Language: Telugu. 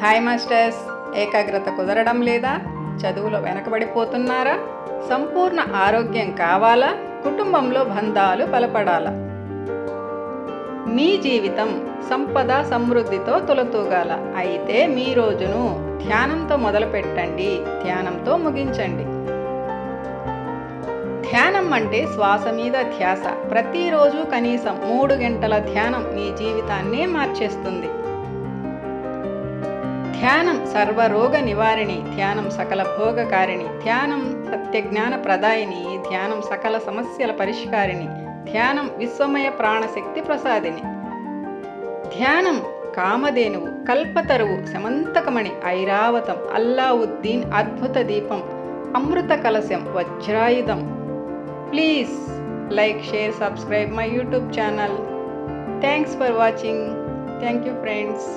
హాయ్ మాస్టర్స్, ఏకాగ్రత కుదరడం లేదా? చదువులో వెనకబడిపోతున్నారా? సంపూర్ణ ఆరోగ్యం కావాలా? కుటుంబంలో బంధాలు బలపడాలా? మీ జీవితం సంపద సమృద్ధితో తులతూగాల. అయితే మీ రోజును ధ్యానంతో మొదలుపెట్టండి, ధ్యానంతో ముగించండి. ధ్యానం అంటే శ్వాస మీద ధ్యాస. ప్రతిరోజు కనీసం 3 గంటల ధ్యానం మీ జీవితాన్నే మార్చేస్తుంది. ధ్యానం సర్వరోగ నివారిణి, ధ్యానం సకల భోగకారిణి, ధ్యానం సత్యజ్ఞాన ప్రదాయిని, ధ్యానం సకల సమస్యల పరిష్కారిణి, ధ్యానం విశ్వమయ ప్రాణశక్తి ప్రసాదిని. ధ్యానం కామధేనువు, కల్పతరువు, సమంతకమణి, ఐరావతం, అల్లావుద్దీన్ అద్భుత దీపం, అమృత కలశం, వజ్రాయుధం. Please like, share, subscribe my YouTube channel. Thanks for watching. Thank you friends.